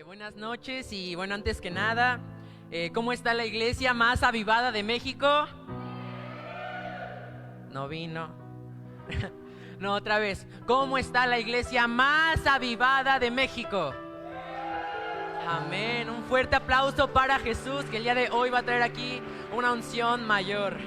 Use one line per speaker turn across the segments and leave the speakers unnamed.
Buenas noches y bueno, antes que nada, ¿cómo está la iglesia más avivada de México? No vino. No, otra vez. ¿Cómo está la iglesia más avivada de México? Amén. Un fuerte aplauso para Jesús, que el día de hoy va a traer aquí una unción mayor.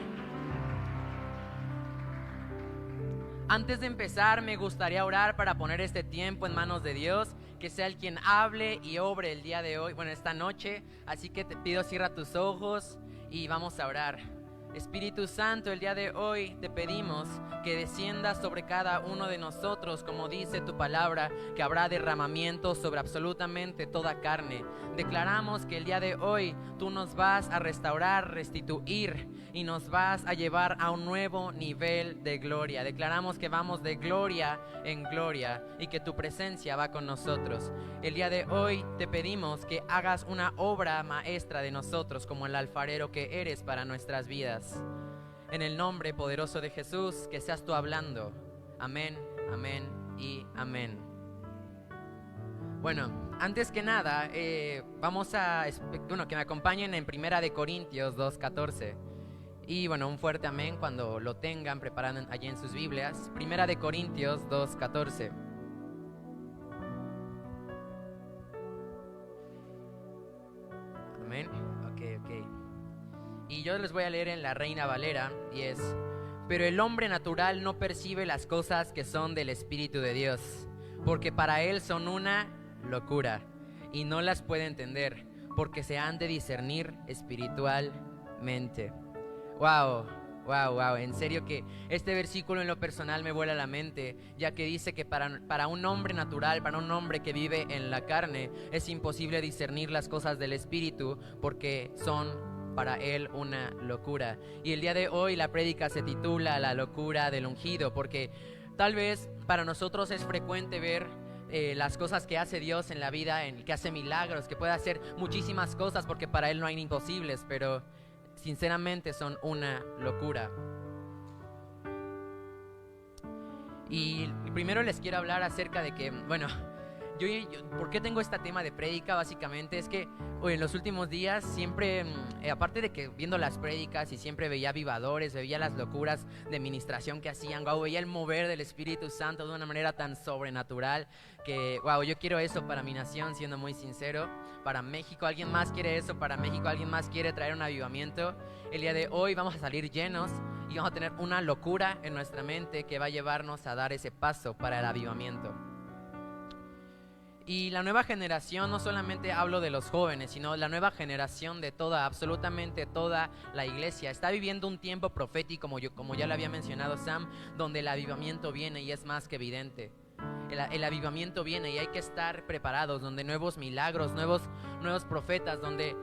Antes de empezar, me gustaría orar para poner este tiempo en manos de Dios, que sea el quien hable y obre el día de hoy, bueno, esta noche. Así que te pido, cierra tus ojos y vamos a orar. Espíritu Santo, el día de hoy te pedimos que desciendas sobre cada uno de nosotros, como dice tu palabra, que habrá derramamiento sobre absolutamente toda carne. Declaramos que el día de hoy tú nos vas a restaurar, restituir y nos vas a llevar a un nuevo nivel de gloria. Declaramos que vamos de gloria en gloria y que tu presencia va con nosotros. El día de hoy te pedimos que hagas una obra maestra de nosotros, como el alfarero que eres para nuestras vidas. En el nombre poderoso de Jesús, que seas tú hablando. Amén, amén y amén. Bueno, antes que nada, vamos a que me acompañen en 1 Corintios 2:14. Y bueno, un fuerte amén cuando lo tengan preparado allí en sus Biblias. 1 Corintios 2:14. Amén. Ok. Y yo les voy a leer en la Reina Valera, y es: pero el hombre natural no percibe las cosas que son del Espíritu de Dios, porque para él son una locura, y no las puede entender, porque se han de discernir espiritualmente. Wow. En serio que este versículo en lo personal me vuela la mente, ya que dice que para un hombre natural, para un hombre que vive en la carne, es imposible discernir las cosas del Espíritu, porque son para él una locura. Y el día de hoy la prédica se titula La locura del ungido, porque tal vez para nosotros es frecuente ver las cosas que hace Dios en la vida, que hace milagros, que puede hacer muchísimas cosas, porque para él no hay imposibles, pero sinceramente son una locura. Y primero les quiero hablar acerca de que, bueno, yo ¿por qué tengo este tema de prédica? Básicamente es que en los últimos días siempre, aparte de que viendo las prédicas y siempre veía avivadores, veía las locuras de ministración que hacían, veía el mover del Espíritu Santo de una manera tan sobrenatural que, yo quiero eso para mi nación, siendo muy sincero, para México. ¿Alguien más quiere eso para México? ¿Alguien más quiere traer un avivamiento? El día de hoy vamos a salir llenos y vamos a tener una locura en nuestra mente que va a llevarnos a dar ese paso para el avivamiento. Y la nueva generación, no solamente hablo de los jóvenes, sino la nueva generación de absolutamente toda la iglesia, está viviendo un tiempo profético, como ya lo había mencionado Sam, donde el avivamiento viene y es más que evidente. El avivamiento viene y hay que estar preparados, donde nuevos milagros, nuevos profetas, donde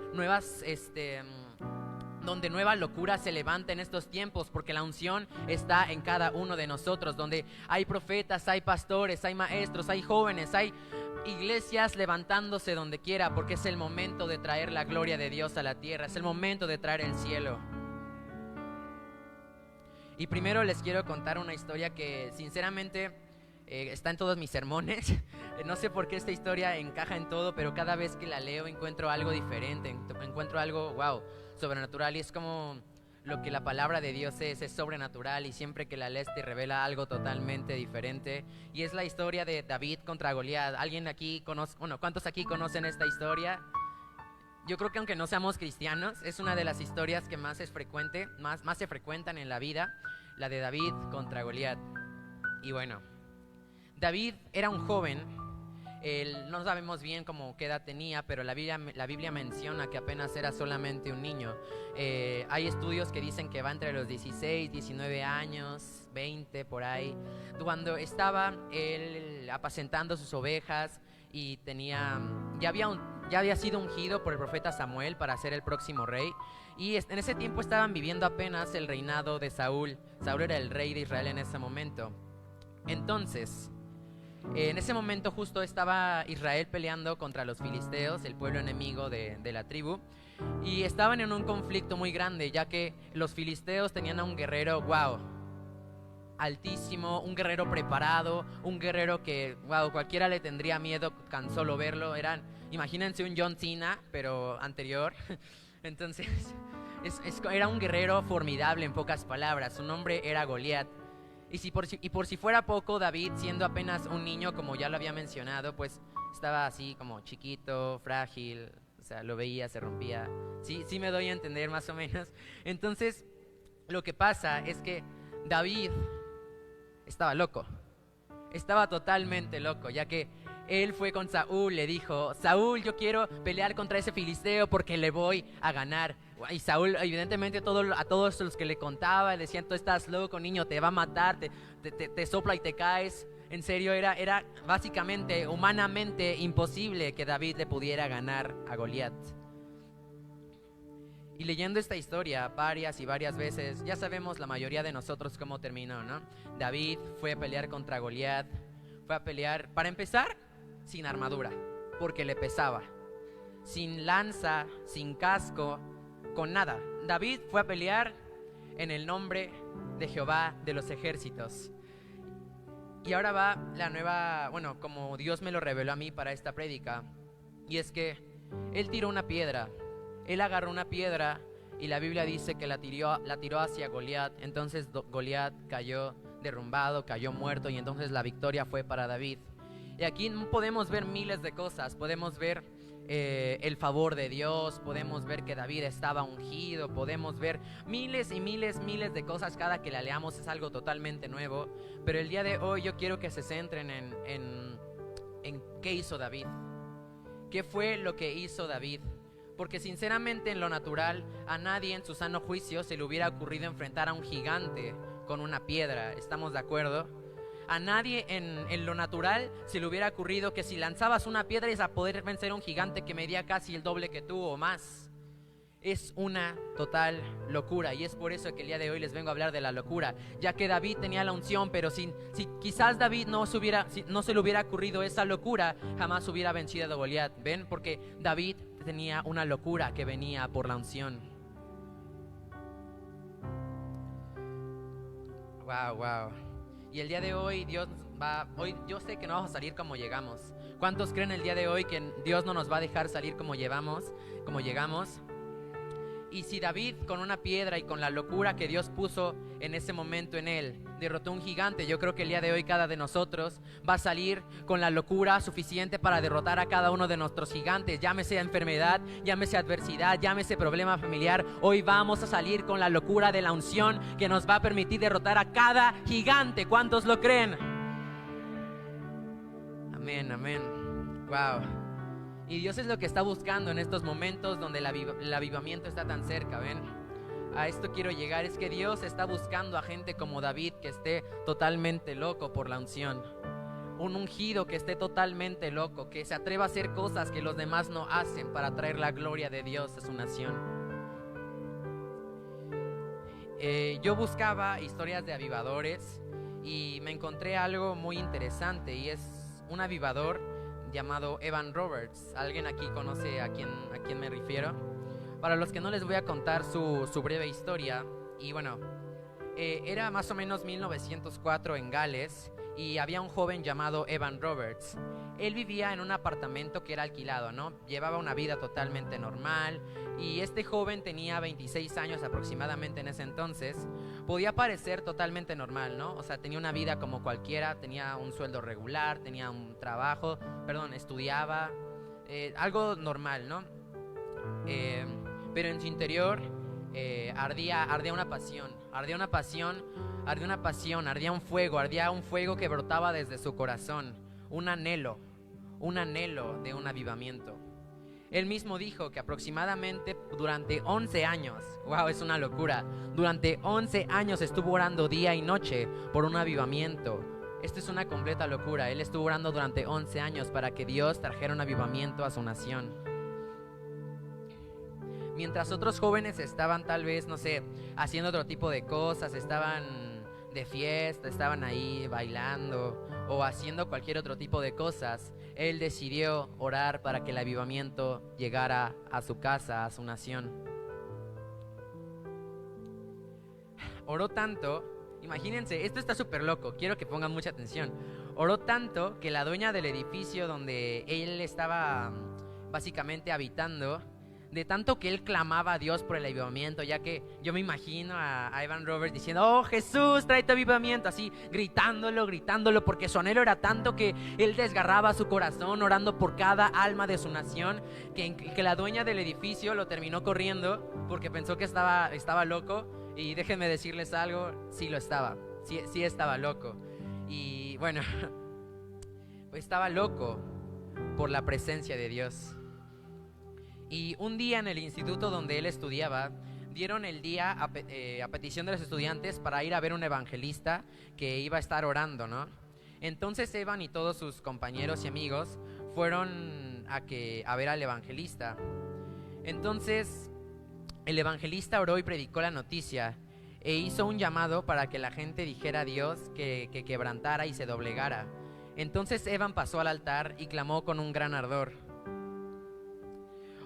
nueva locura se levanta en estos tiempos, porque la unción está en cada uno de nosotros, donde hay profetas, hay pastores, hay maestros, hay jóvenes, hay iglesias levantándose donde quiera, porque es el momento de traer la gloria de Dios a la tierra, es el momento de traer el cielo. Y primero les quiero contar una historia que sinceramente está en todos mis sermones. No sé por qué esta historia encaja en todo, pero cada vez que la leo encuentro algo diferente, encuentro algo sobrenatural, y es como lo que la palabra de Dios es sobrenatural, y siempre que la lees te revela algo totalmente diferente. Y es la historia de David contra Goliat. ¿Alguien aquí conoce? Bueno, ¿cuántos aquí conocen esta historia? Yo creo que aunque no seamos cristianos, es una de las historias que más se frecuentan en la vida, la de David contra Goliat. Y bueno, David era un joven. No sabemos bien qué edad tenía, pero la Biblia menciona que apenas era solamente un niño. Hay estudios que dicen que va entre los 16, 19 años, 20 por ahí, cuando estaba él apacentando sus ovejas y ya había sido ungido por el profeta Samuel para ser el próximo rey. Y en ese tiempo estaban viviendo apenas el reinado de Saúl. Saúl era el rey de Israel en ese momento. Entonces, en ese momento justo estaba Israel peleando contra los filisteos, el pueblo enemigo de la tribu, y estaban en un conflicto muy grande, ya que los filisteos tenían a un guerrero, altísimo, un guerrero preparado, un guerrero que, cualquiera le tendría miedo tan solo verlo. Imagínense un John Cena, pero anterior. Entonces, era un guerrero formidable en pocas palabras. Su nombre era Goliat. Y por si fuera poco, David, siendo apenas un niño, como ya lo había mencionado, pues estaba así como chiquito, frágil, o sea, lo veía, se rompía. Sí me doy a entender más o menos. Entonces, lo que pasa es que David estaba loco. Estaba totalmente loco, ya que él fue con Saúl, le dijo: Saúl, yo quiero pelear contra ese filisteo porque le voy a ganar. Y Saúl, evidentemente, a todos los que le contaba, le decían: tú estás loco, niño, te va a matar, te sopla y te caes. En serio, era básicamente, humanamente imposible que David le pudiera ganar a Goliat. Y leyendo esta historia varias y varias veces, ya sabemos la mayoría de nosotros cómo terminó, ¿no? David fue a pelear contra Goliat, fue a pelear, para empezar, sin armadura, porque le pesaba, sin lanza, sin casco, con nada. David fue a pelear en el nombre de Jehová de los ejércitos. Y ahora va la nueva, bueno, como Dios me lo reveló a mí para esta prédica, y es que él tiró una piedra. Él agarró una piedra y la Biblia dice que la tiró hacia Goliat. Entonces Goliat cayó derrumbado, cayó muerto, y entonces la victoria fue para David. Y aquí podemos ver miles de cosas. Podemos ver el favor de Dios, podemos ver que David estaba ungido, podemos ver miles y miles de cosas. Cada que la leamos es algo totalmente nuevo. Pero el día de hoy yo quiero que se centren en qué hizo David. ¿Qué fue lo que hizo David? Porque sinceramente, en lo natural, a nadie en su sano juicio se le hubiera ocurrido enfrentar a un gigante con una piedra. ¿Estamos de acuerdo? A nadie en lo natural se le hubiera ocurrido que si lanzabas una piedra ibas a poder vencer a un gigante que medía casi el doble que tú o más. Es una total locura, y es por eso que el día de hoy les vengo a hablar de la locura, ya que David tenía la unción, pero si quizás David no se le hubiera ocurrido esa locura, jamás hubiera vencido a Goliat. ¿Ven? Porque David tenía una locura que venía por la unción. Wow. Y el día de hoy hoy yo sé que no vamos a salir como llegamos. ¿Cuántos creen el día de hoy que Dios no nos va a dejar salir como llegamos? Y si David, con una piedra y con la locura que Dios puso en ese momento en él, derrotó a un gigante, yo creo que el día de hoy cada de nosotros va a salir con la locura suficiente para derrotar a cada uno de nuestros gigantes. Llámese enfermedad, llámese adversidad, llámese problema familiar. Hoy vamos a salir con la locura de la unción que nos va a permitir derrotar a cada gigante. ¿Cuántos lo creen? Amén. Wow. Y Dios es lo que está buscando en estos momentos donde el avivamiento está tan cerca, ¿ven? A esto quiero llegar, es que Dios está buscando a gente como David que esté totalmente loco por la unción. Un ungido que esté totalmente loco, que se atreva a hacer cosas que los demás no hacen para traer la gloria de Dios a su nación. Yo buscaba historias de avivadores y me encontré algo muy interesante, y es un avivador llamado Evan Roberts. ¿Alguien aquí conoce a quién me refiero? Para los que no, les voy a contar su breve historia. Y bueno, era más o menos 1904 en Gales, y había un joven llamado Evan Roberts. Él vivía en un apartamento que era alquilado, ¿no? Llevaba una vida totalmente normal, y este joven tenía 26 años aproximadamente en ese entonces. Podía parecer totalmente normal, ¿no? O sea, tenía una vida como cualquiera, tenía un sueldo regular, tenía un trabajo, estudiaba, algo normal, ¿no? Pero en su interior ardía una pasión, ardía un fuego que brotaba desde su corazón, un anhelo de un avivamiento. Él mismo dijo que aproximadamente durante 11 años, wow, es una locura, durante 11 años estuvo orando día y noche por un avivamiento. Esto es una completa locura. Él estuvo orando durante 11 años para que Dios trajera un avivamiento a su nación. Mientras otros jóvenes estaban tal vez, no sé, haciendo otro tipo de cosas, estaban de fiesta, estaban ahí bailando o haciendo cualquier otro tipo de cosas, él decidió orar para que el avivamiento llegara a su casa, a su nación. Oró tanto, imagínense, esto está súper loco, quiero que pongan mucha atención. Oró tanto que la dueña del edificio donde él estaba básicamente habitando, de tanto que él clamaba a Dios por el avivamiento, ya que yo me imagino a Evan Roberts diciendo: oh Jesús, trae tu avivamiento, así gritándolo, porque su anhelo era tanto que él desgarraba su corazón orando por cada alma de su nación, que la dueña del edificio lo terminó corriendo porque pensó que estaba loco. Y déjenme decirles algo, sí lo estaba, sí estaba loco. Y bueno, pues estaba loco por la presencia de Dios. Y un día en el instituto donde él estudiaba, dieron el día a petición de los estudiantes para ir a ver un evangelista que iba a estar orando, ¿no? Entonces Evan y todos sus compañeros y amigos fueron a ver al evangelista. Entonces el evangelista oró y predicó la noticia e hizo un llamado para que la gente dijera a Dios que quebrantara y se doblegara. Entonces Evan pasó al altar y clamó con un gran ardor: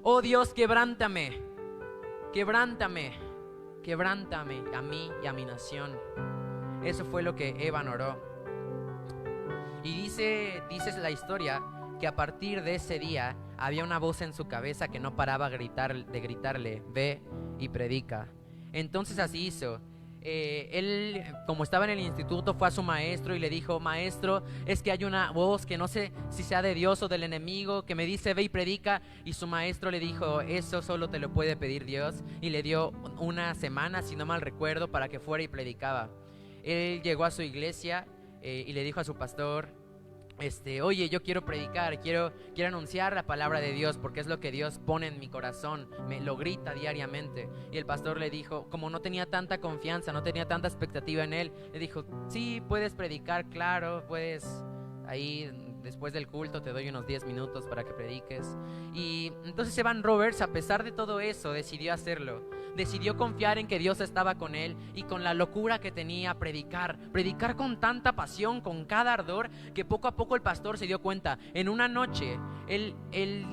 oh Dios, quebrántame a mí y a mi nación. Eso fue lo que Evan oró. Y dice la historia que a partir de ese día había una voz en su cabeza que no paraba de gritarle: ve y predica. Entonces así hizo. Él, como estaba en el instituto, fue a su maestro y le dijo: maestro, es que hay una voz que no sé si sea de Dios o del enemigo, que me dice: ve y predica. Y su maestro le dijo: eso solo te lo puede pedir Dios. Y le dio una semana, si no mal recuerdo, para que fuera y predicaba. Él llegó a su iglesia y le dijo a su pastor: oye, yo quiero predicar, quiero anunciar la palabra de Dios, porque es lo que Dios pone en mi corazón, me lo grita diariamente. Y el pastor le dijo, como no tenía tanta confianza, no tenía tanta expectativa en él, le dijo: sí, puedes predicar, claro, puedes, ahí después del culto te doy unos 10 minutos para que prediques. Y entonces Evan Roberts, a pesar de todo eso, decidió hacerlo. Decidió confiar en que Dios estaba con él, y con la locura que tenía, predicar con tanta pasión, con cada ardor, que poco a poco el pastor se dio cuenta. En una noche, él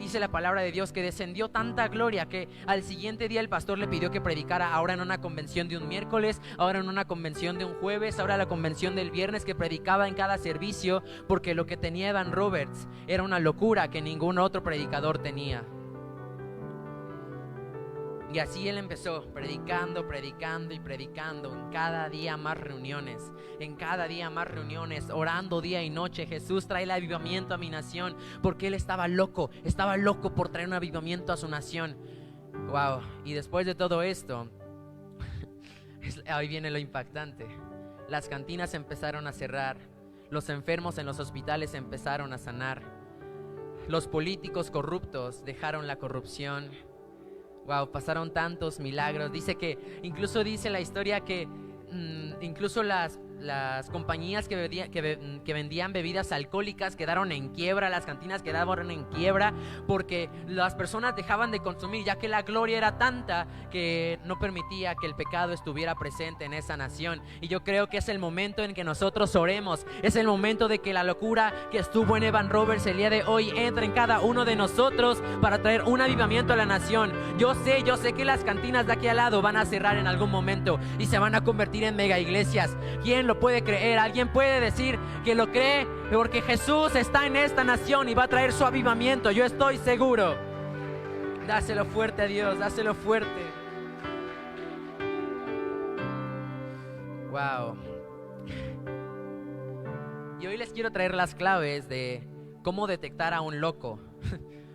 dice la palabra de Dios que descendió tanta gloria que al siguiente día el pastor le pidió que predicara, ahora en una convención de un miércoles, ahora en una convención de un jueves, ahora la convención del viernes, que predicaba en cada servicio, porque lo que tenía Evan Roberts era una locura que ningún otro predicador tenía. Y así él empezó, predicando en cada día más reuniones, orando día y noche: Jesús, trae el avivamiento a mi nación, porque él estaba loco por traer un avivamiento a su nación. Wow. Y después de todo esto, ahí viene lo impactante. Las cantinas empezaron a cerrar, los enfermos en los hospitales empezaron a sanar, los políticos corruptos dejaron la corrupción. Wow, pasaron tantos milagros. Dice que, incluso dice la historia que incluso las compañías que vendían bebidas alcohólicas quedaron en quiebra, las cantinas quedaron en quiebra, porque las personas dejaban de consumir, ya que la gloria era tanta que no permitía que el pecado estuviera presente en esa nación. Y yo creo que es el momento en que nosotros oremos, es el momento de que la locura que estuvo en Evan Roberts el día de hoy entre en cada uno de nosotros para traer un avivamiento a la nación. Yo sé que las cantinas de aquí al lado van a cerrar en algún momento y se van a convertir en mega iglesias. ¿Quién lo puede creer? ¿Alguien puede decir que lo cree? Porque Jesús está en esta nación y va a traer su avivamiento, yo estoy seguro. Dáselo fuerte a Dios, dáselo fuerte. Wow. Y hoy les quiero traer las claves de cómo detectar a un loco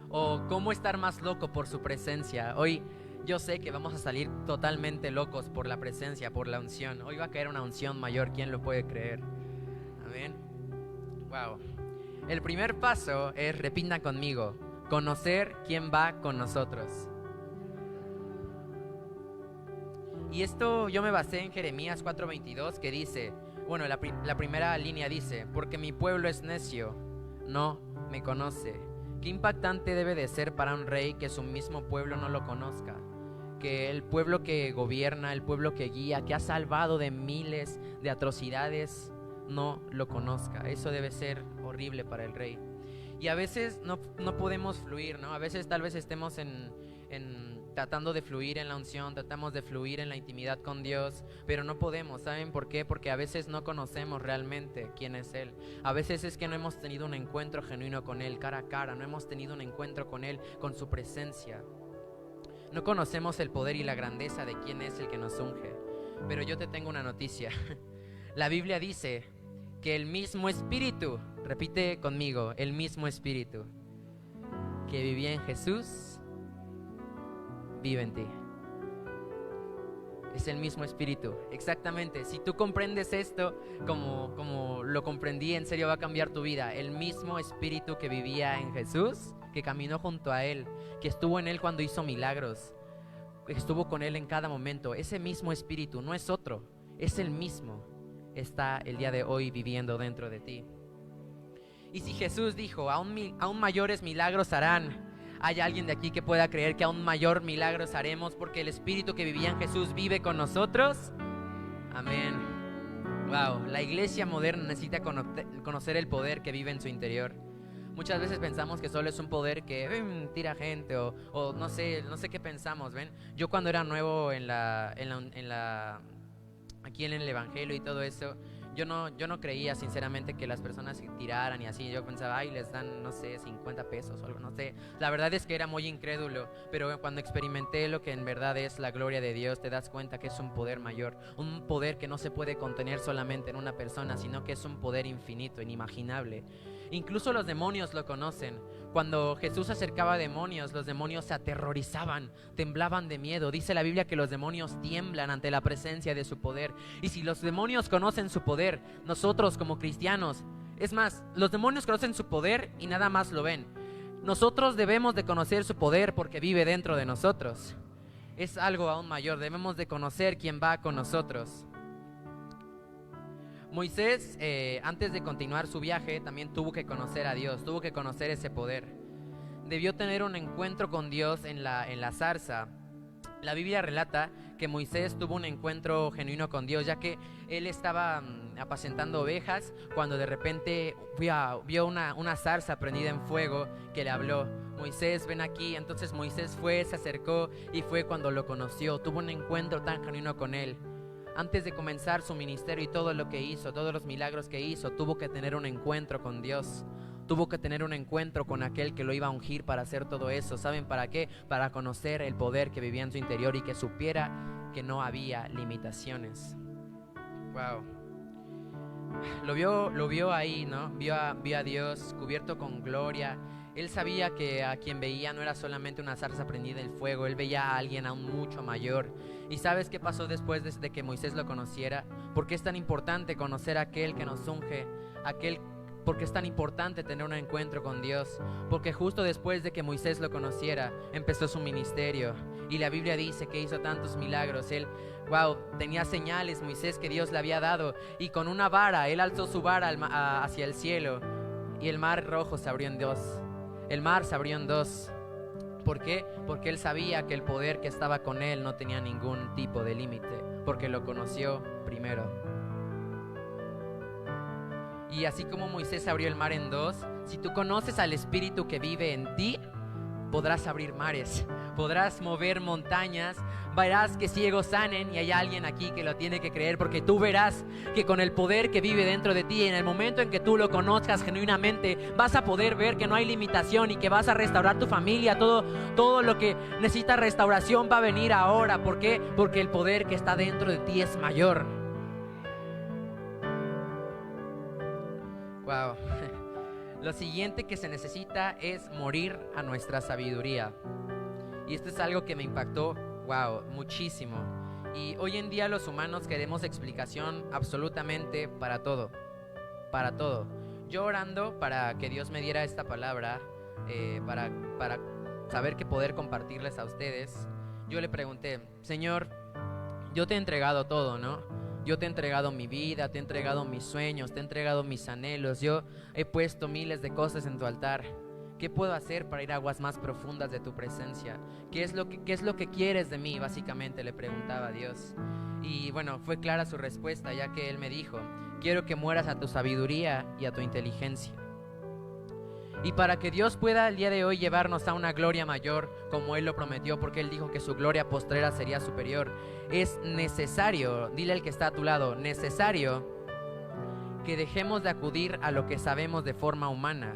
o cómo estar más loco por su presencia. Hoy yo sé que vamos a salir totalmente locos por la presencia, por la unción. Hoy va a caer una unción mayor, ¿quién lo puede creer? Amén. Wow. El primer paso es, repitan conmigo: conocer quién va con nosotros. Y esto yo me basé en Jeremías 4:22, que dice, bueno, la primera línea dice: porque mi pueblo es necio, no me conoce. Qué impactante debe de ser para un rey que su mismo pueblo no lo conozca, que el pueblo que gobierna, el pueblo que guía, que ha salvado de miles de atrocidades, no lo conozca. Eso debe ser horrible para el rey. Y a veces no podemos fluir, ¿no? A veces tal vez estemos en tratando de fluir en la unción, tratamos de fluir en la intimidad con Dios, pero no podemos. ¿Saben por qué? Porque a veces no conocemos realmente quién es Él. A veces es que no hemos tenido un encuentro genuino con Él, cara a cara, no hemos tenido un encuentro con Él, con su presencia. No conocemos el poder y la grandeza de quién es el que nos unge. Pero yo te tengo una noticia. La Biblia dice que el mismo Espíritu, repite conmigo, el mismo Espíritu que vivía en Jesús, vive en ti. Es el mismo Espíritu, exactamente. Si tú comprendes esto como lo comprendí, en serio va a cambiar tu vida. El mismo Espíritu que vivía en Jesús, que caminó junto a Él, que estuvo en Él cuando hizo milagros, estuvo con Él en cada momento. Ese mismo Espíritu no es otro, es el mismo. Está el día de hoy viviendo dentro de ti. Y si Jesús dijo, aún mayores milagros harán, ¿hay alguien de aquí que pueda creer que aún mayor milagros haremos porque el Espíritu que vivía en Jesús vive con nosotros? Amén. Wow, la iglesia moderna necesita conocer el poder que vive en su interior. Muchas veces pensamos que solo es un poder que tira gente o no sé qué pensamos, ¿ven? Yo cuando era nuevo aquí en el evangelio y todo eso, yo no creía sinceramente que las personas tiraran y así. Yo pensaba, les dan, no sé, 50 pesos o algo, no sé. La verdad es que era muy incrédulo, pero cuando experimenté lo que en verdad es la gloria de Dios, te das cuenta que es un poder mayor, un poder que no se puede contener solamente en una persona, sino que es un poder infinito, inimaginable. Incluso los demonios lo conocen. Cuando Jesús acercaba a demonios, los demonios se aterrorizaban, temblaban de miedo. Dice la Biblia que los demonios tiemblan ante la presencia de su poder. Y si los demonios conocen su poder, nosotros como cristianos, es más, los demonios conocen su poder y nada más lo ven. Nosotros debemos de conocer su poder porque vive dentro de nosotros. Es algo aún mayor, debemos de conocer quién va con nosotros. Moisés, antes de continuar su viaje, también tuvo que conocer a Dios, tuvo que conocer ese poder. Debió tener un encuentro con Dios en la zarza. La Biblia relata que Moisés tuvo un encuentro genuino con Dios, ya que él estaba apacentando ovejas cuando de repente vio una zarza prendida en fuego que le habló: Moisés, ven aquí. Entonces Moisés fue, se acercó y fue cuando lo conoció, tuvo un encuentro tan genuino con él. Antes de comenzar su ministerio y todo lo que hizo, todos los milagros que hizo, tuvo que tener un encuentro con Dios. Tuvo que tener un encuentro con aquel que lo iba a ungir para hacer todo eso. ¿Saben para qué? Para conocer el poder que vivía en su interior y que supiera que no había limitaciones. Wow. Lo vio ahí, ¿no? Vio a Dios cubierto con gloria. Él sabía que a quien veía no era solamente una zarza prendida en fuego. Él veía a alguien aún mucho mayor. ¿Y sabes qué pasó después de que Moisés lo conociera? ¿Por qué es tan importante conocer a aquel que nos unge? ¿Por qué es tan importante tener un encuentro con Dios? Porque justo después de que Moisés lo conociera, empezó su ministerio. Y la Biblia dice que hizo tantos milagros. Él, tenía señales, Moisés, que Dios le había dado. Y con una vara, él alzó su vara hacia el cielo. Y el mar rojo se abrió en dos. El mar se abrió en dos. ¿Por qué? Porque él sabía que el poder que estaba con él no tenía ningún tipo de límite, porque lo conoció primero. Y así como Moisés abrió el mar en dos, si tú conoces al Espíritu que vive en ti, podrás abrir mares, podrás mover montañas, verás que ciegos sanen, y hay alguien aquí que lo tiene que creer, porque tú verás que con el poder que vive dentro de ti, en el momento en que tú lo conozcas genuinamente, vas a poder ver que no hay limitación y que vas a restaurar tu familia. Todo lo que necesita restauración va a venir ahora. ¿Por qué? Porque el poder que está dentro de ti es mayor. Wow. Lo siguiente que se necesita es morir a nuestra sabiduría. Y esto es algo que me impactó, muchísimo. Y hoy en día los humanos queremos explicación absolutamente para todo. Para todo. Yo orando para que Dios me diera esta palabra, para saber qué poder compartirles a ustedes, yo le pregunté: Señor, yo te he entregado todo, ¿no? Yo te he entregado mi vida, te he entregado mis sueños, te he entregado mis anhelos. Yo he puesto miles de cosas en tu altar. ¿Qué puedo hacer para ir a aguas más profundas de tu presencia? ¿Qué es lo que quieres de mí? Básicamente le preguntaba a Dios. Y bueno, fue clara su respuesta, ya que Él me dijo: quiero que mueras a tu sabiduría y a tu inteligencia. Y para que Dios pueda el día de hoy llevarnos a una gloria mayor, como Él lo prometió, porque Él dijo que su gloria postrera sería superior, es necesario, dile al que está a tu lado, necesario que dejemos de acudir a lo que sabemos de forma humana.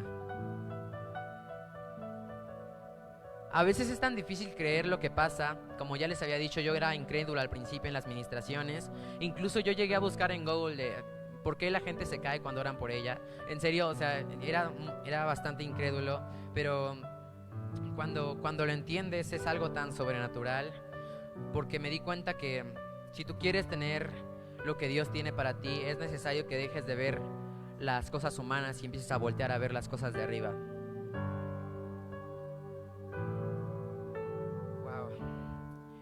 A veces es tan difícil creer lo que pasa. Como ya les había dicho, yo era incrédulo al principio en las ministraciones. Incluso yo llegué a buscar en Google de por qué la gente se cae cuando oran por ella. En serio, o sea, era bastante incrédulo. Pero cuando lo entiendes es algo tan sobrenatural. Porque me di cuenta que si tú quieres tener lo que Dios tiene para ti, es necesario que dejes de ver las cosas humanas y empieces a voltear a ver las cosas de arriba.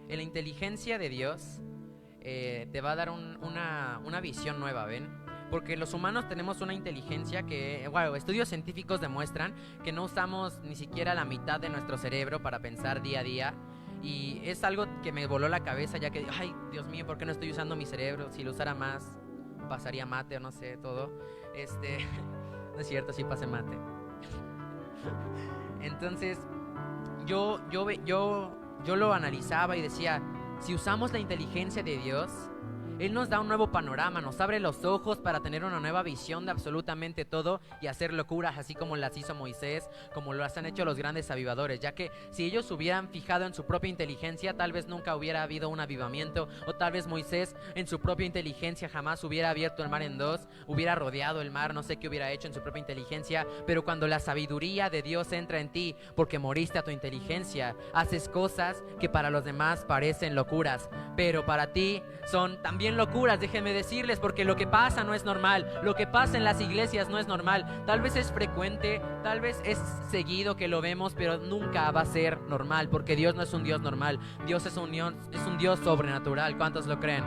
En la inteligencia de Dios te va a dar una visión nueva, ¿ven? Porque los humanos tenemos una inteligencia que, wow, estudios científicos demuestran que no usamos ni siquiera la mitad de nuestro cerebro para pensar día a día. Y es algo que me voló la cabeza, ya que, ay, Dios mío, ¿por qué no estoy usando mi cerebro? Si lo usara más, pasaría mate o no sé, todo. No es cierto, sí pasé mate. Entonces, yo lo analizaba y decía, si usamos la inteligencia de Dios, Él nos da un nuevo panorama, nos abre los ojos para tener una nueva visión de absolutamente todo y hacer locuras, así como las hizo Moisés, como lo han hecho los grandes avivadores, ya que si ellos hubieran fijado en su propia inteligencia, tal vez nunca hubiera habido un avivamiento, o tal vez Moisés en su propia inteligencia jamás hubiera abierto el mar en dos, hubiera rodeado el mar, no sé qué hubiera hecho en su propia inteligencia. Pero cuando la sabiduría de Dios entra en ti, porque moriste a tu inteligencia, haces cosas que para los demás parecen locuras, pero para ti son también locuras, déjenme decirles, porque lo que pasa no es normal, lo que pasa en las iglesias no es normal. Tal vez es frecuente, tal vez es seguido que lo vemos, pero nunca va a ser normal, porque Dios no es un Dios normal. Dios es un Dios sobrenatural. ¿Cuántos lo creen?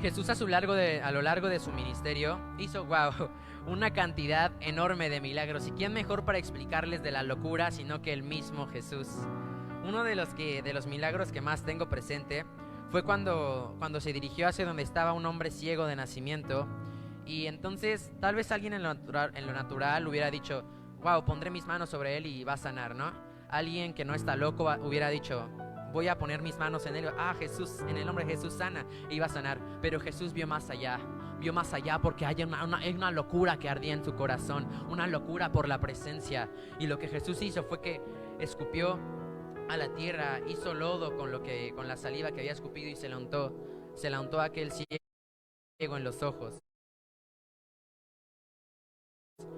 Jesús a lo largo de su ministerio hizo, una cantidad enorme de milagros. ¿Y quién mejor para explicarles de la locura sino que el mismo Jesús? Uno de los milagros que más tengo presente fue cuando se dirigió hacia donde estaba un hombre ciego de nacimiento. Y entonces tal vez alguien en lo natural hubiera dicho, pondré mis manos sobre él y va a sanar, ¿no? Alguien que no está loco hubiera dicho, voy a poner mis manos en él, Jesús, en el nombre de Jesús sana, y iba a sanar. Pero Jesús vio más allá porque hay una locura que ardía en su corazón, una locura por la presencia. Y lo que Jesús hizo fue que escupió a la tierra, hizo lodo con la saliva que había escupido y se la untó a aquel ciego en los ojos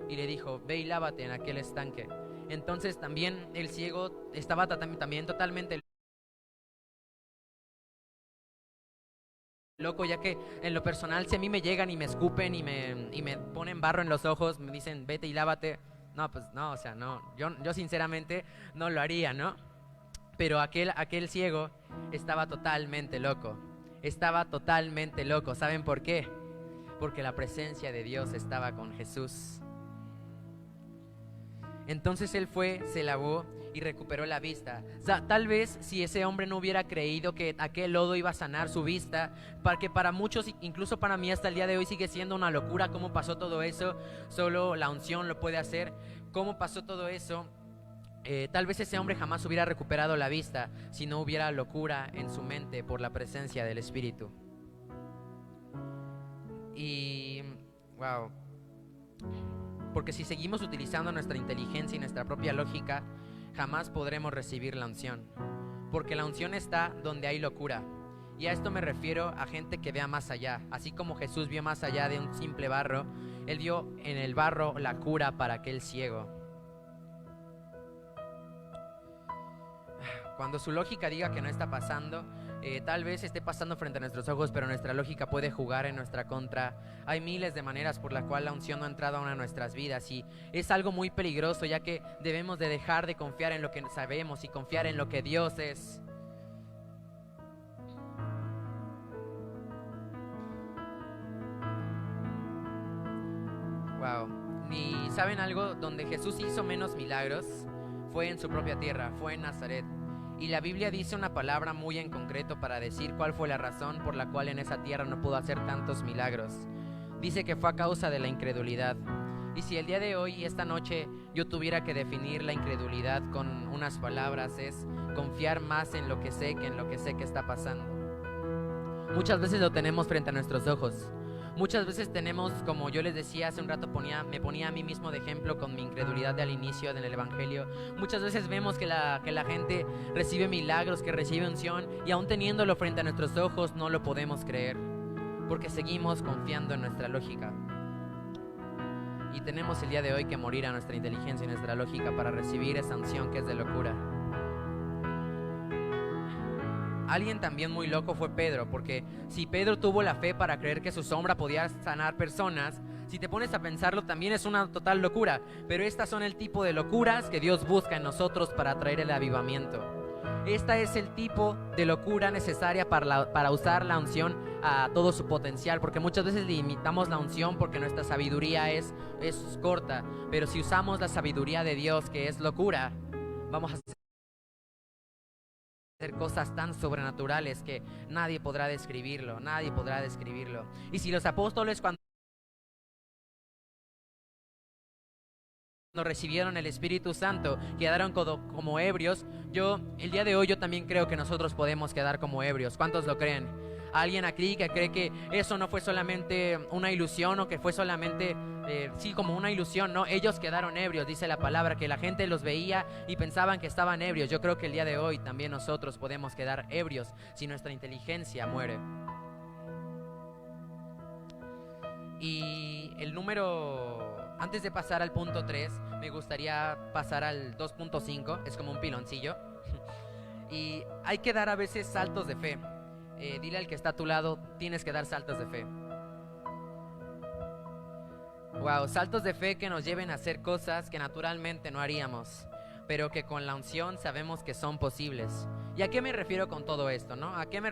y le dijo, ve y lávate en aquel estanque. Entonces también el ciego estaba también totalmente loco, ya que en lo personal, si a mí me llegan y me escupen y me ponen barro en los ojos, me dicen vete y lávate, no, pues no, o sea, no, yo sinceramente no lo haría, ¿no? Pero aquel ciego estaba totalmente loco. ¿Saben por qué? Porque la presencia de Dios estaba con Jesús. Entonces él fue, se lavó y recuperó la vista. O sea, tal vez si ese hombre no hubiera creído que aquel lodo iba a sanar su vista, porque para muchos, incluso para mí hasta el día de hoy, sigue siendo una locura cómo pasó todo eso. Solo la unción lo puede hacer. ¿Cómo pasó todo eso? Tal vez ese hombre jamás hubiera recuperado la vista si no hubiera locura en su mente por la presencia del Espíritu. Y, porque si seguimos utilizando nuestra inteligencia y nuestra propia lógica, jamás podremos recibir la unción. Porque la unción está donde hay locura. Y a esto me refiero a gente que vea más allá. Así como Jesús vio más allá de un simple barro, Él vio en el barro la cura para aquel ciego. Cuando su lógica diga que no está pasando, tal vez esté pasando frente a nuestros ojos, pero nuestra lógica puede jugar en nuestra contra. Hay miles de maneras por la cual la unción no ha entrado aún a nuestras vidas, y es algo muy peligroso, ya que debemos de dejar de confiar en lo que sabemos y confiar en lo que Dios es. ¿Y saben algo? Donde Jesús hizo menos milagros fue en su propia tierra, fue en Nazaret. Y la Biblia dice una palabra muy en concreto para decir cuál fue la razón por la cual en esa tierra no pudo hacer tantos milagros. dice que fue a causa de la incredulidad. Y si el día de hoy y esta noche yo tuviera que definir la incredulidad con unas palabras, es confiar más en lo que sé que en lo que sé que está pasando. Muchas veces lo tenemos frente a nuestros ojos. Muchas veces tenemos, como yo les decía hace un rato, me ponía a mí mismo de ejemplo con mi incredulidad de al inicio en el evangelio. Muchas veces vemos que la gente recibe milagros, que recibe unción, y aún teniéndolo frente a nuestros ojos no lo podemos creer, porque seguimos confiando en nuestra lógica. Y tenemos el día de hoy que morir a nuestra inteligencia y nuestra lógica para recibir esa unción que es de locura. Alguien también muy loco fue Pedro, porque si Pedro tuvo la fe para creer que su sombra podía sanar personas, si te pones a pensarlo también es una total locura. Pero estas son el tipo de locuras que Dios busca en nosotros para traer el avivamiento. Esta es el tipo de locura necesaria para usar la unción a todo su potencial, porque muchas veces limitamos la unción porque nuestra sabiduría es corta. Pero si usamos la sabiduría de Dios, que es locura, vamos a hacer cosas tan sobrenaturales que nadie podrá describirlo. Y si los apóstoles cuando recibieron el Espíritu Santo quedaron como ebrios, el día de hoy yo también creo que nosotros podemos quedar como ebrios. ¿Cuántos lo creen? ¿Alguien aquí que cree que eso no fue solamente una ilusión o que fue solamente, como una ilusión? No, ellos quedaron ebrios, dice la palabra, que la gente los veía y pensaban que estaban ebrios. Yo creo que el día de hoy también nosotros podemos quedar ebrios si nuestra inteligencia muere. Y antes de pasar al punto 3, me gustaría pasar al 2.5, es como un piloncillo. Y hay que dar a veces saltos de fe. Dile al que está a tu lado, tienes que dar saltos de fe. Wow, saltos de fe que nos lleven a hacer cosas que naturalmente no haríamos, pero que con la unción sabemos que son posibles. ¿Y a qué me refiero con todo esto, no? ¿A qué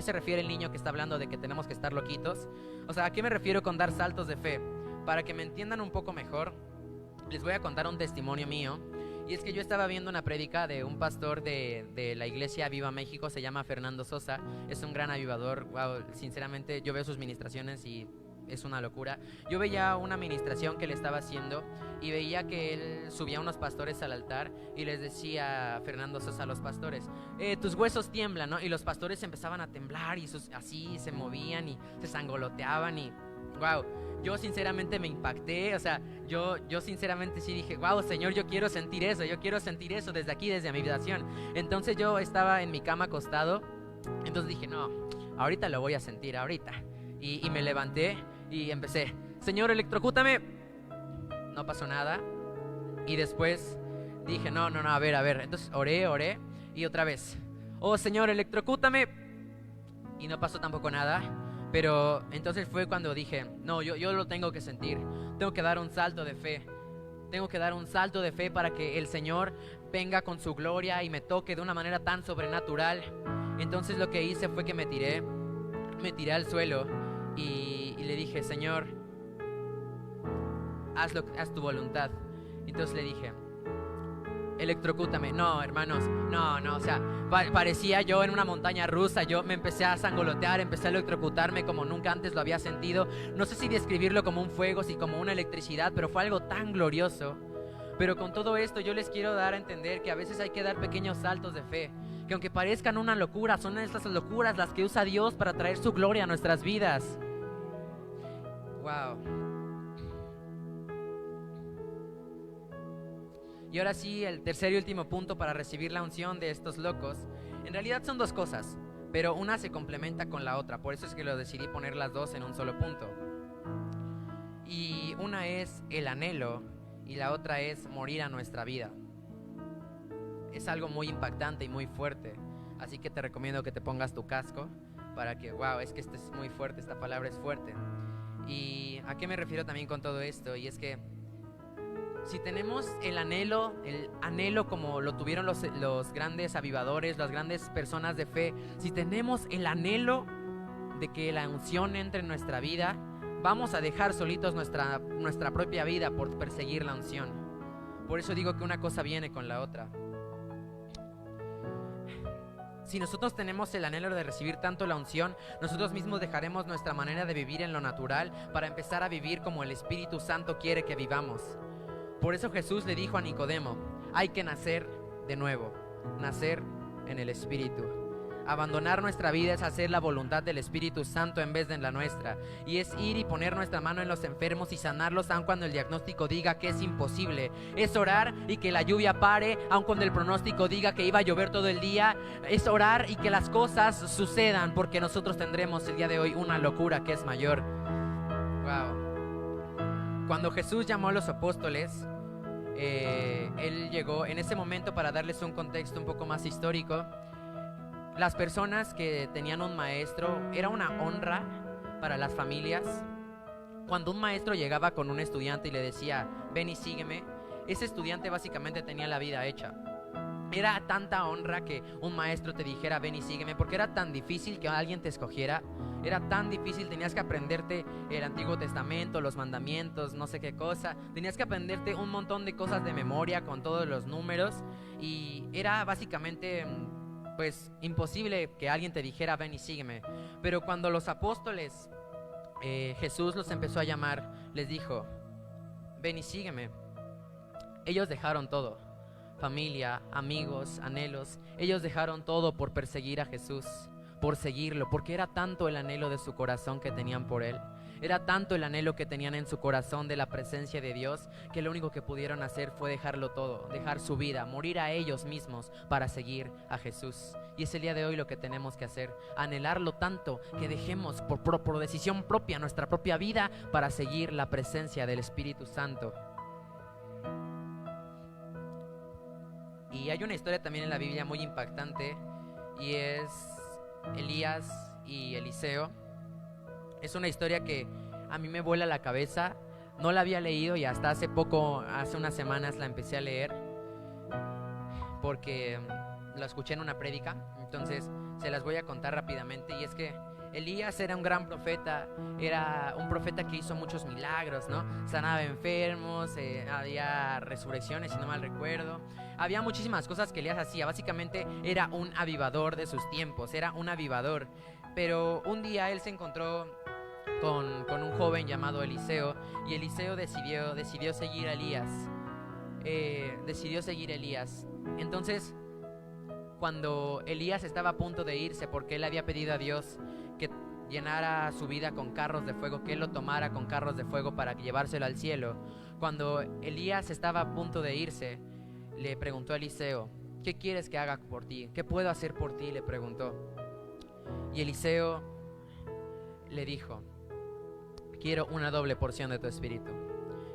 se refiere el niño que está hablando de que tenemos que estar loquitos? O sea, ¿a qué me refiero con dar saltos de fe? Para que me entiendan un poco mejor, les voy a contar un testimonio mío. Y es que yo estaba viendo una prédica de un pastor de la iglesia Viva México, se llama Fernando Sosa, es un gran avivador. Wow, sinceramente yo veo sus ministraciones y es una locura. Yo veía una ministración que él estaba haciendo y veía que él subía a unos pastores al altar y les decía a Fernando Sosa a los pastores, tus huesos tiemblan, ¿no? Y los pastores empezaban a temblar y así se movían y se sangoloteaban y wow. Yo sinceramente me impacté, o sea, yo sinceramente sí dije, wow, Señor, yo quiero sentir eso desde aquí, desde mi habitación. Entonces yo estaba en mi cama acostado, entonces dije, no, ahorita lo voy a sentir, ahorita. Y me levanté y empecé, Señor, electrocútame. No pasó nada. Y después dije, no, a ver. Entonces oré y otra vez, oh, Señor, electrocútame. Y no pasó tampoco nada. Pero entonces fue cuando dije, no, yo lo tengo que sentir. Tengo que dar un salto de fe. Tengo que dar un salto de fe para que el Señor venga con su gloria y me toque de una manera tan sobrenatural. Entonces lo que hice fue que me tiré al suelo y le dije, Señor, haz tu voluntad. Entonces le dije, electrocútame. No, hermanos, no, o sea, parecía yo en una montaña rusa. Yo me empecé a sangolotear, empecé a electrocutarme como nunca antes lo había sentido. No sé si describirlo como un fuego, si como una electricidad, pero fue algo tan glorioso. Pero con todo esto yo les quiero dar a entender que a veces hay que dar pequeños saltos de fe, que aunque parezcan una locura, son estas locuras las que usa Dios para traer su gloria a nuestras vidas. Wow. Y ahora sí, el tercer y último punto para recibir la unción de estos locos. En realidad son dos cosas, pero una se complementa con la otra. Por eso es que lo decidí poner las dos en un solo punto. Y una es el anhelo y la otra es morir a nuestra vida. Es algo muy impactante y muy fuerte. Así que te recomiendo que te pongas tu casco para que, wow, es que este es muy fuerte, esta palabra es fuerte. ¿Y a qué me refiero también con todo esto? Y es que si tenemos el anhelo como lo tuvieron los grandes avivadores, las grandes personas de fe, si tenemos el anhelo de que la unción entre en nuestra vida, vamos a dejar solitos nuestra propia vida por perseguir la unción. Por eso digo que una cosa viene con la otra. Si nosotros tenemos el anhelo de recibir tanto la unción, nosotros mismos dejaremos nuestra manera de vivir en lo natural para empezar a vivir como el Espíritu Santo quiere que vivamos. Por eso Jesús le dijo a Nicodemo: hay que nacer de nuevo, nacer en el Espíritu. Abandonar nuestra vida es hacer la voluntad del Espíritu Santo en vez de la nuestra, y es ir y poner nuestra mano en los enfermos y sanarlos aun cuando el diagnóstico diga que es imposible. Es orar y que la lluvia pare aun cuando el pronóstico diga que iba a llover todo el día. Es orar y que las cosas sucedan, porque nosotros tendremos el día de hoy una locura que es mayor. Wow. Cuando Jesús llamó a los apóstoles, Él llegó en ese momento, para darles un contexto un poco más histórico. Las personas que tenían un maestro, era una honra para las familias. Cuando un maestro llegaba con un estudiante y le decía: ven y sígueme, ese estudiante básicamente tenía la vida hecha. Era tanta honra que un maestro te dijera: ven y sígueme, porque era tan difícil que alguien te escogiera. Era tan difícil, tenías que aprenderte el Antiguo Testamento, los mandamientos, no sé qué cosa. Tenías que aprenderte un montón de cosas de memoria con todos los números. Y era básicamente pues imposible que alguien te dijera: ven y sígueme. Pero cuando los apóstoles, Jesús los empezó a llamar, les dijo: ven y sígueme. Ellos dejaron todo, familia, amigos, anhelos. Ellos dejaron todo por perseguir a Jesús, por seguirlo, porque era tanto el anhelo de su corazón que tenían por Él. Era tanto el anhelo que tenían en su corazón de la presencia de Dios, que lo único que pudieron hacer fue dejarlo todo, dejar su vida, morir a ellos mismos para seguir a Jesús. Y es el día de hoy lo que tenemos que hacer: anhelarlo tanto que dejemos por decisión propia nuestra propia vida para seguir la presencia del Espíritu Santo. Y hay una historia también en la Biblia muy impactante, y es Elías y Eliseo. Es una historia que a mí me vuela la cabeza. No la había leído y hasta hace poco, hace unas semanas, la empecé a leer porque la escuché en una prédica. Entonces se las voy a contar rápidamente. Y es que Elías era un gran profeta. Era un profeta que hizo muchos milagros, ¿no? Sanaba enfermos, había resurrecciones, si no mal recuerdo. Había muchísimas cosas que Elías hacía. Básicamente era un avivador de sus tiempos, era un avivador. Pero un día él se encontró con un joven llamado Eliseo, y Eliseo decidió seguir a Elías. Decidió seguir a Elías. Entonces, cuando Elías estaba a punto de irse, porque él había pedido a Dios que llenara su vida con carros de fuego, que él lo tomara con carros de fuego para llevárselo al cielo, cuando Elías estaba a punto de irse, le preguntó a Eliseo: ¿qué quieres que haga por ti? ¿Qué puedo hacer por ti?, le preguntó. Y Eliseo le dijo: quiero una doble porción de tu espíritu.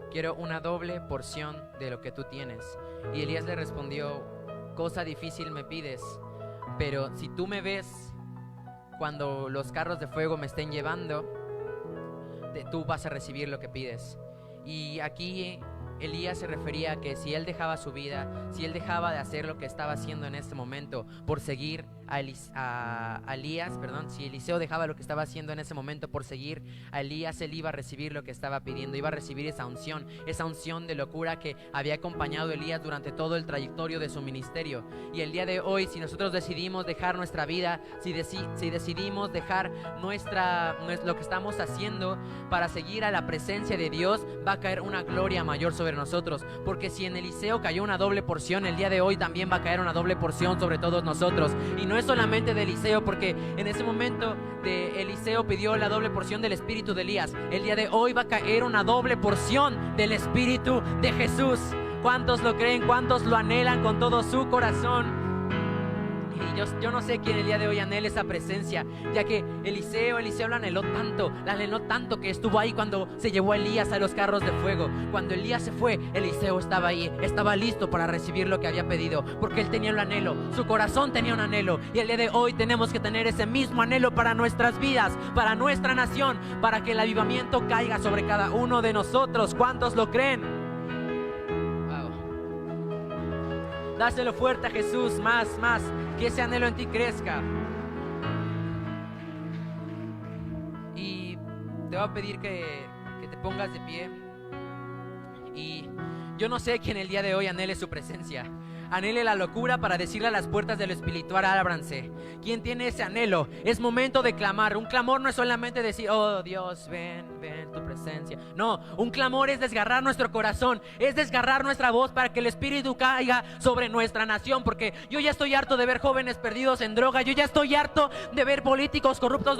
Quiero una doble porción de lo que tú tienes. Y Elías le respondió: cosa difícil me pides, pero si tú me ves cuando los carros de fuego me estén llevando, tú vas a recibir lo que pides. Y aquí Elías se refería a que si él dejaba su vida, si él dejaba de hacer lo que estaba haciendo en este momento por seguir a Elías, si Eliseo dejaba lo que estaba haciendo en ese momento por seguir a Elías, él iba a recibir lo que estaba pidiendo, iba a recibir esa unción de locura que había acompañado a Elías durante todo el trayectorio de su ministerio. Y el día de hoy, si nosotros decidimos dejar nuestra vida, si decidimos dejar lo que estamos haciendo para seguir a la presencia de Dios, va a caer una gloria mayor sobre nosotros. Porque si en Eliseo cayó una doble porción, el día de hoy también va a caer una doble porción sobre todos nosotros. Y no es solamente de Eliseo, porque en ese momento de Eliseo pidió la doble porción del espíritu de Elías. El día de hoy va a caer una doble porción del espíritu de Jesús. ¿Cuántos lo creen? ¿Cuántos lo anhelan con todo su corazón? Y yo no sé quién el día de hoy anhela esa presencia, ya que Eliseo lo anheló tanto que estuvo ahí cuando se llevó a Elías a los carros de fuego. Cuando Elías se fue, Eliseo estaba ahí, estaba listo para recibir lo que había pedido, porque él tenía un anhelo, su corazón tenía un anhelo. Y el día de hoy tenemos que tener ese mismo anhelo para nuestras vidas, para nuestra nación, para que el avivamiento caiga sobre cada uno de nosotros. ¿Cuántos lo creen? Dáselo fuerte a Jesús, más, que ese anhelo en ti crezca. Y te voy a pedir que te pongas de pie. Y yo no sé quién el día de hoy anhele su presencia. anhele la locura para decirle a las puertas de lo espiritual, ábranse. ¿Quién tiene ese anhelo? Es momento de clamar. Un clamor no es solamente decir, oh Dios, ven, tu presencia. No, un clamor es desgarrar nuestro corazón, es desgarrar nuestra voz para que el Espíritu caiga sobre nuestra nación. Porque yo ya estoy harto de ver jóvenes perdidos en droga, yo ya estoy harto de ver políticos corruptos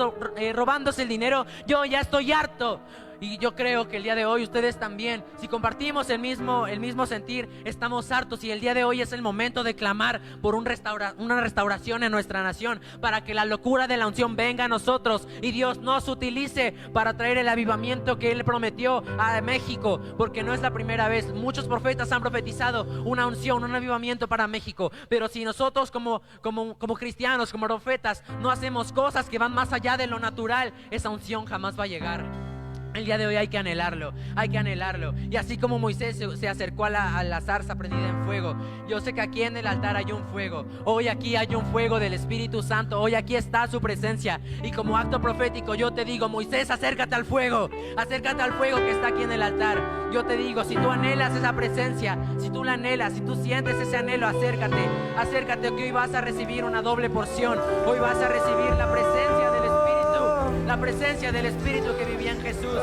robándose el dinero, yo ya estoy harto. Y yo creo que el día de hoy ustedes también, si compartimos el mismo sentir, estamos hartos. Y el día de hoy es el momento de clamar por una restauración en nuestra nación, para que la locura de la unción venga a nosotros y Dios nos utilice para traer el avivamiento que Él prometió a México. Porque no es la primera vez, muchos profetas han profetizado una unción, un avivamiento para México. Pero si nosotros como cristianos, como profetas, no hacemos cosas que van más allá de lo natural, esa unción jamás va a llegar. El día de hoy hay que anhelarlo, hay que anhelarlo. Y así como Moisés se acercó a la zarza prendida en fuego, yo sé que aquí en el altar hay un fuego. Hoy aquí hay un fuego del Espíritu Santo. Hoy aquí está su presencia. Y como acto profético yo te digo, Moisés, acércate al fuego. Acércate al fuego que está aquí en el altar. Yo te digo, si tú anhelas esa presencia, si tú la anhelas, si tú sientes ese anhelo, acércate. Acércate, que hoy vas a recibir una doble porción. Hoy vas a recibir la presencia del Espíritu que vivía en Jesús.